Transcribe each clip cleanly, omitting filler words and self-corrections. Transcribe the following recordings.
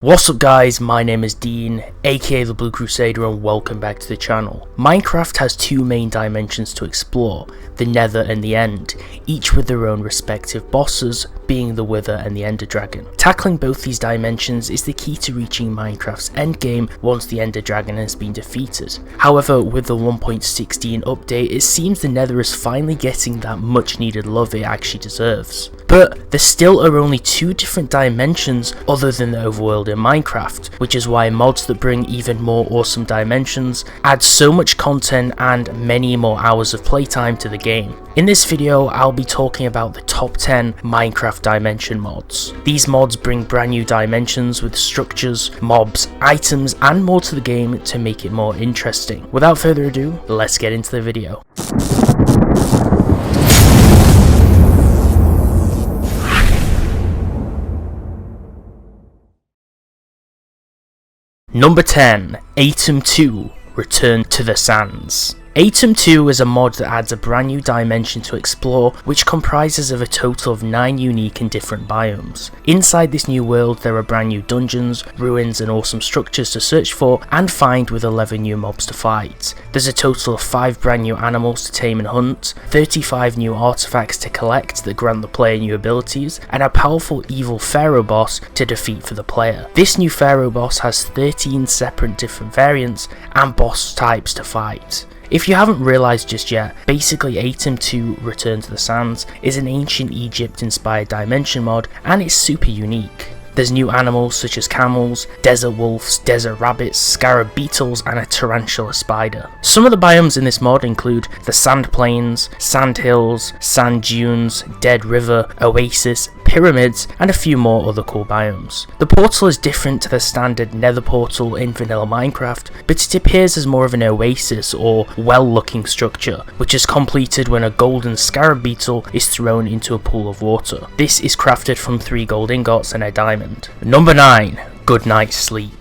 What's up guys, my name is Dean, aka the Blue Crusader, and welcome back to the channel. Minecraft has two main dimensions to explore, the Nether and the End, each with their own respective bosses, being the Wither and the Ender Dragon. Tackling both these dimensions is the key to reaching Minecraft's endgame once the Ender Dragon has been defeated. However, with the 1.16 update, it seems the Nether is finally getting that much needed love it actually deserves. But there still are only two different dimensions other than the overworld in Minecraft, which is why mods that bring even more awesome dimensions add so much content and many more hours of playtime to the game. In this video, I'll be talking about the top 10 Minecraft dimension mods. These mods bring brand new dimensions with structures, mobs, items, and more to the game to make it more interesting. Without further ado, let's get into the video. Number 10. Atum 2, Return to the Sands. Atum 2 is a mod that adds a brand new dimension to explore, which comprises of a total of 9 unique and different biomes. Inside this new world there are brand new dungeons, ruins and awesome structures to search for and find, with 11 new mobs to fight. There's a total of 5 brand new animals to tame and hunt, 35 new artifacts to collect that grant the player new abilities, and a powerful evil pharaoh boss to defeat for the player. This new pharaoh boss has 13 separate different variants and boss types to fight. If you haven't realised just yet, basically Atum 2 Return to the Sands is an ancient Egypt inspired dimension mod, and it's super unique. There's new animals such as camels, desert wolves, desert rabbits, scarab beetles and a tarantula spider. Some of the biomes in this mod include the sand plains, sand hills, sand dunes, dead river, oasis, pyramids and a few more other cool biomes. The portal is different to the standard nether portal in vanilla Minecraft, but it appears as more of an oasis or well looking structure, which is completed when a golden scarab beetle is thrown into a pool of water. This is crafted from 3 gold ingots and a diamond. Number 9. Good Night's Sleep.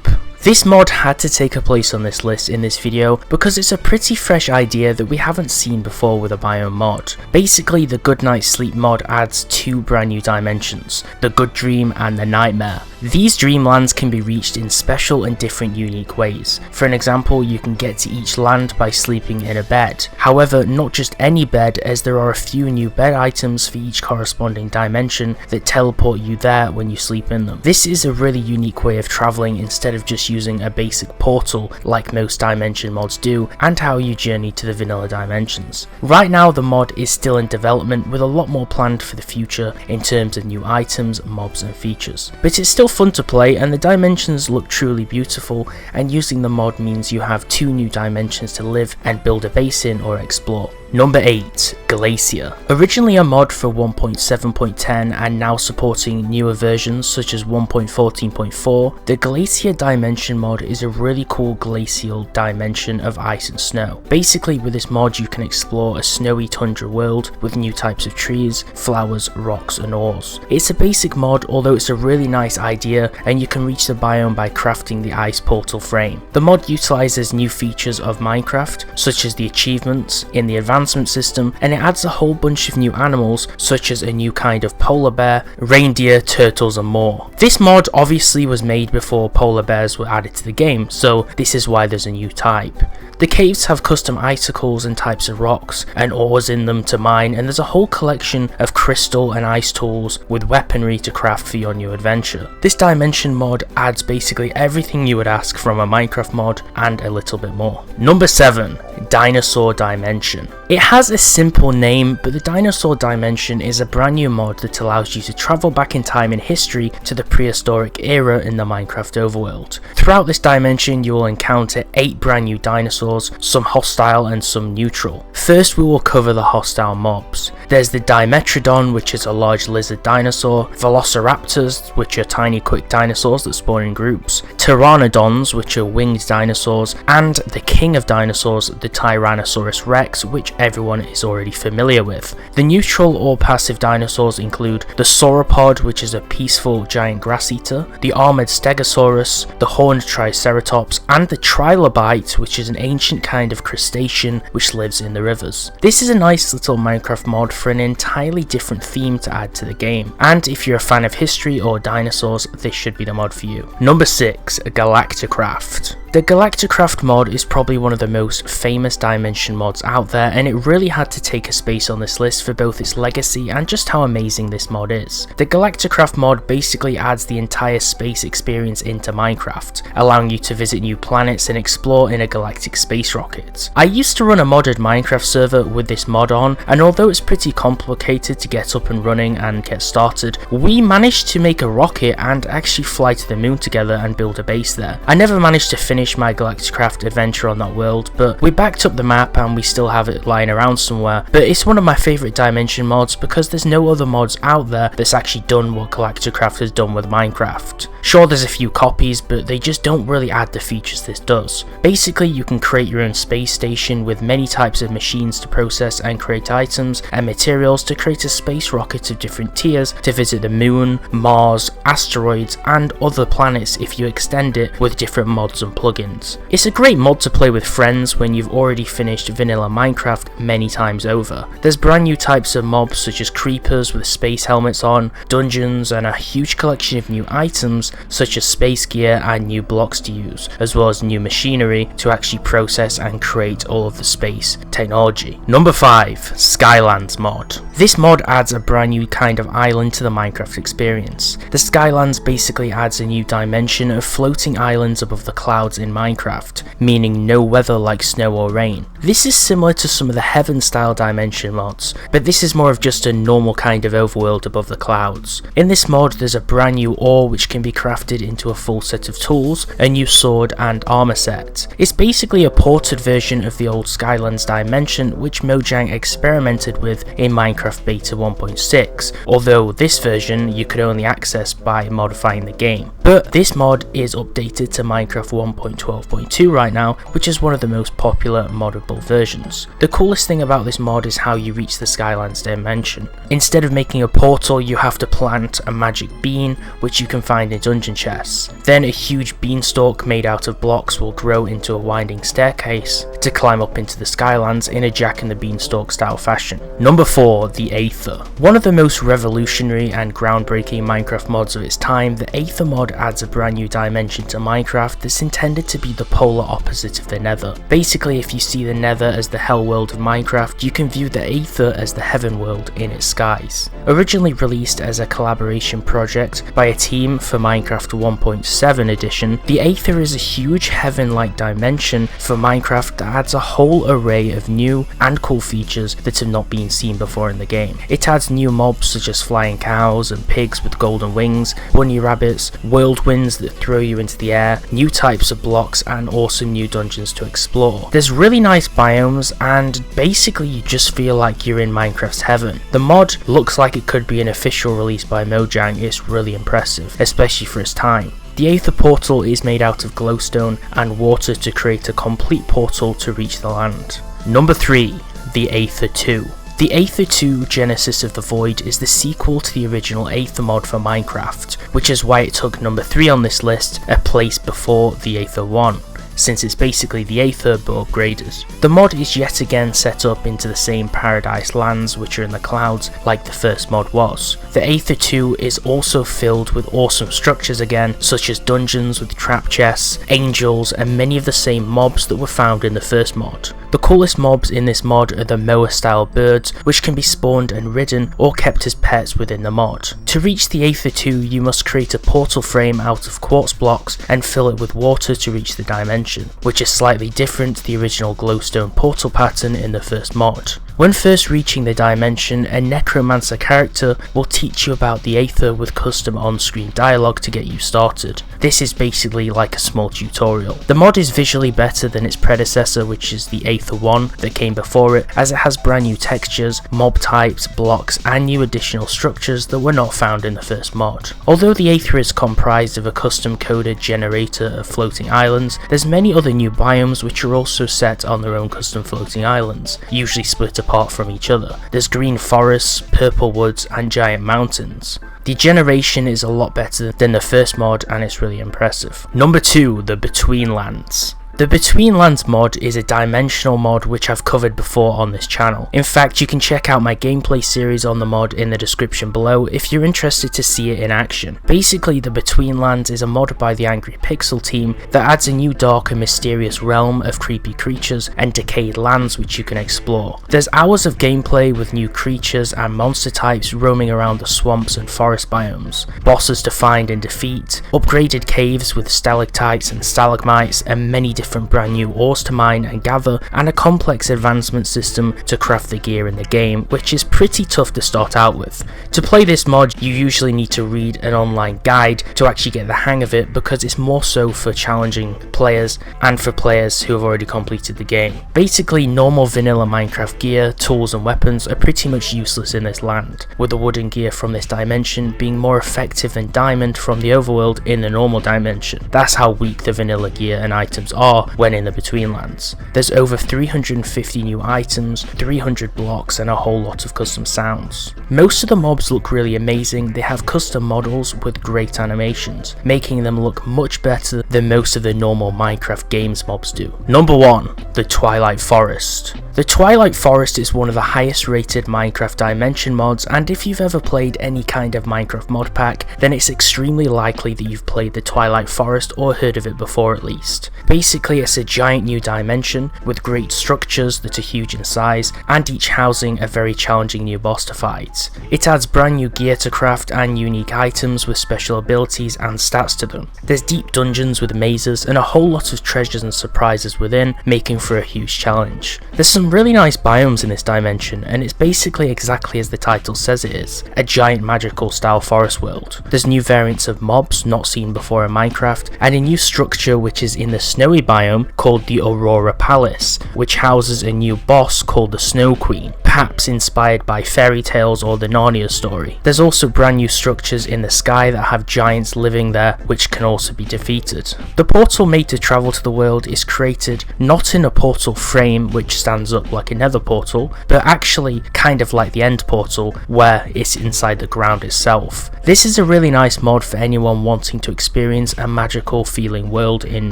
This mod had to take a place on this list in this video because it's a pretty fresh idea that we haven't seen before with a biome mod. Basically, the Good Night's Sleep mod adds 2 brand new dimensions, the Good Dream and the Nightmare. These dreamlands can be reached in special and different unique ways. For an example, you can get to each land by sleeping in a bed. However, not just any bed, as there are a few new bed items for each corresponding dimension that teleport you there when you sleep in them. This is a really unique way of travelling instead of just using a basic portal like most dimension mods do, and how you journey to the vanilla dimensions. Right now the mod is still in development, with a lot more planned for the future in terms of new items, mobs and features. But it's still fun to play and the dimensions look truly beautiful, and using the mod means you have 2 new dimensions to live and build a base in or explore. Number 8. Glacia. Originally a mod for 1.7.10 and now supporting newer versions such as 1.14.4, the Glacia Dimension mod is a really cool glacial dimension of ice and snow. Basically, with this mod you can explore a snowy tundra world with new types of trees, flowers, rocks and ores. It's a basic mod, although it's a really nice idea, and you can reach the biome by crafting the ice portal frame. The mod utilises new features of Minecraft such as the achievements in the advancement system, and it adds a whole bunch of new animals such as a new kind of polar bear, reindeer, turtles and more. This mod obviously was made before polar bears were added to the game, so this is why there's a new type. The caves have custom icicles and types of rocks and ores in them to mine, and there's a whole collection of crystal and ice tools with weaponry to craft for your new adventure. This dimension mod adds basically everything you would ask from a Minecraft mod and a little bit more. Number 7. Dinosaur Dimension. It has a simple name, but the Dinosaur Dimension is a brand new mod that allows you to travel back in time in history to the prehistoric era in the Minecraft overworld. Throughout this dimension you will encounter 8 brand new dinosaurs, some hostile and some neutral. First we will cover the hostile mobs. There's the Dimetrodon, which is a large lizard dinosaur, Velociraptors, which are tiny quick dinosaurs that spawn in groups, Pteranodons, which are winged dinosaurs, and the king of dinosaurs, the Tyrannosaurus Rex, which everyone is already familiar with. The neutral or passive dinosaurs include the sauropod, which is a peaceful giant grass eater, the armoured stegosaurus, the horned triceratops, and the trilobite, which is an ancient kind of crustacean which lives in the rivers. This is a nice little Minecraft mod for an entirely different theme to add to the game, and if you're a fan of history or dinosaurs, this should be the mod for you. Number 6, GALACTICRAFT. The GALACTICRAFT mod is probably one of the most famous Dimension mods out there, and it really had to take a space on this list for both its legacy and just how amazing this mod is. The GALACTICRAFT mod basically adds the entire space experience into Minecraft, allowing you to visit new planets and explore in a galactic space rocket. I used to run a modded Minecraft server with this mod on, and although it's pretty complicated to get up and running and get started, we managed to make a rocket and actually fly to the moon together and build a base there. I never managed to finish my GALACTICRAFT adventure on that world, but we backed up the map and we still have it lying around somewhere. But it's one of my favourite Dimension mods because there's no other mods out there that's actually done what GALACTICRAFT has done with Minecraft. Sure, there's a few copies, but they just don't really add the features this does. Basically, you can create your own space station with many types of machines to process and create items and materials to create a space rocket of different tiers to visit the moon, Mars, asteroids, and other planets if you extend it with different mods and plugins. It's a great mod to play with friends when you've already finished vanilla Minecraft many times over. There's brand new types of mobs such as creepers with space helmets on, dungeons, and a huge collection of new items such as space gear and new blocks to use, as well as new machinery to actually process and create all of the space technology. Number 5, Skylands Mod. This mod adds a brand new kind of island to the Minecraft experience. The Skylands basically adds a new dimension of floating islands above the clouds in Minecraft, meaning no weather like snow or rain. This is similar to some of the Heaven style Dimension mods, but this is more of just a normal kind of overworld above the clouds. In this mod there's a brand new ore which can be crafted into a full set of tools, a new sword and armor set. It's basically a ported version of the old Skylands Dimension which Mojang experimented with in Minecraft Beta 1.6, although this version you could only access by modifying the game. But this mod is updated to Minecraft 1.12.2 right now, which is one of the most popular moddable versions. The coolest thing about this mod is how you reach the Skylands Dimension. Instead of making a portal, you have to plant a magic bean, which you can find in dungeon chests. Then a huge beanstalk made out of blocks will grow into a winding staircase to climb up into the Skylands in a Jack and the Beanstalk style fashion. Number 4, the Aether. One of the most revolutionary and groundbreaking Minecraft mods of its time, the Aether mod adds a brand new dimension to Minecraft that's intended to be the polar opposite of the Nether. Basically, if you see the Nether as the hell world of Minecraft, you can view the Aether as the heaven world in its skies. Originally released as a collaboration project by a team for Minecraft 1.7 edition, the Aether is a huge heaven-like dimension for Minecraft that adds a whole array of new and cool features that have not been seen before in the game. It adds new mobs such as flying cows and pigs with golden wings, bunny rabbits, whirlwinds that throw you into the air, new types of blocks, and awesome new dungeons to explore. There's really nice biomes, and basically you just feel like you're in Minecraft's heaven. The mod looks like it could be an official release by Mojang. It's really impressive, especially for its time. The Aether portal is made out of glowstone and water to create a complete portal to reach the land. Number 3, the Aether 2. The Aether 2 Genesis of the Void is the sequel to the original Aether mod for Minecraft, which is why it took number 3 on this list, a place before the Aether 1. Since it's basically the Aether but upgraded. The mod is yet again set up into the same paradise lands which are in the clouds like the first mod was. The Aether 2 is also filled with awesome structures again, such as dungeons with trap chests, angels, and many of the same mobs that were found in the first mod. The coolest mobs in this mod are the moa style birds, which can be spawned and ridden or kept as pets within the mod. To reach the Aether 2 you must create a portal frame out of quartz blocks and fill it with water to reach the dimension, which is slightly different to the original glowstone portal pattern in the first mod. When first reaching the dimension, a necromancer character will teach you about the Aether with custom on-screen dialogue to get you started. This is basically like a small tutorial. The mod is visually better than its predecessor, which is the Aether 1 that came before it, as it has brand new textures, mob types, blocks and new additional structures that were not found in the first mod. Although the Aether is comprised of a custom coded generator of floating islands, there's many other new biomes which are also set on their own custom floating islands, usually split apart from each other. There's green forests, purple woods and giant mountains. The generation is a lot better than the first mod and it's really impressive. Number 2, the Betweenlands. The Betweenlands mod is a dimensional mod which I've covered before on this channel. In fact, you can check out my gameplay series on the mod in the description below if you're interested to see it in action. Basically, the Betweenlands is a mod by the Angry Pixel team that adds a new dark and mysterious realm of creepy creatures and decayed lands which you can explore. There's hours of gameplay with new creatures and monster types roaming around the swamps and forest biomes, bosses to find and defeat, upgraded caves with stalactites and stalagmites and many different brand new ores to mine and gather, and a complex advancement system to craft the gear in the game, which is pretty tough to start out with. To play this mod, you usually need to read an online guide to actually get the hang of it, because it's more so for challenging players and for players who have already completed the game. Basically, normal vanilla Minecraft gear, tools and weapons are pretty much useless in this land, with the wooden gear from this dimension being more effective than diamond from the overworld in the normal dimension. That's how weak the vanilla gear and items are when in the Betweenlands. There's over 350 new items, 300 blocks and a whole lot of custom sounds. Most of the mobs look really amazing. They have custom models with great animations, making them look much better than most of the normal Minecraft games mobs do. Number 1, the Twilight Forest. The Twilight Forest is one of the highest rated Minecraft dimension mods, and if you've ever played any kind of Minecraft mod pack, then it's extremely likely that you've played the Twilight Forest or heard of it before at least. Basically, it's a giant new dimension with great structures that are huge in size, and each housing a very challenging new boss to fight. It adds brand new gear to craft and unique items with special abilities and stats to them. There's deep dungeons with mazes and a whole lot of treasures and surprises within, making for a huge challenge. There's some really nice biomes in this dimension, and it's basically exactly as the title says it is, a giant magical style forest world. There's new variants of mobs not seen before in Minecraft, and a new structure which is in the snowy biome called the Aurora Palace, which houses a new boss called the Snow Queen, perhaps inspired by fairy tales or the Narnia story. There's also brand new structures in the sky that have giants living there, which can also be defeated. The portal made to travel to the world is created not in a portal frame which stands up like a nether portal, but actually kind of like the end portal where it's inside the ground itself. This is a really nice mod for anyone wanting to experience a magical feeling world in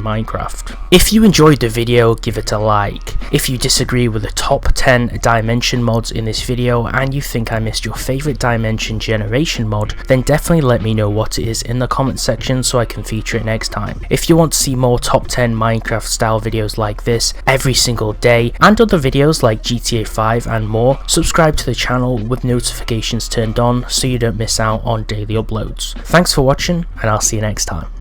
Minecraft. If you enjoyed the video, give it a like. If you disagree with the top 10 dimension mods in this video and you think I missed your favourite dimension generation mod, then definitely let me know what it is in the comment section so I can feature it next time. If you want to see more top 10 Minecraft style videos like this every single day and other videos like GTA 5 and more, subscribe to the channel with notifications turned on so you don't miss out on daily uploads. Thanks for watching and I'll see you next time.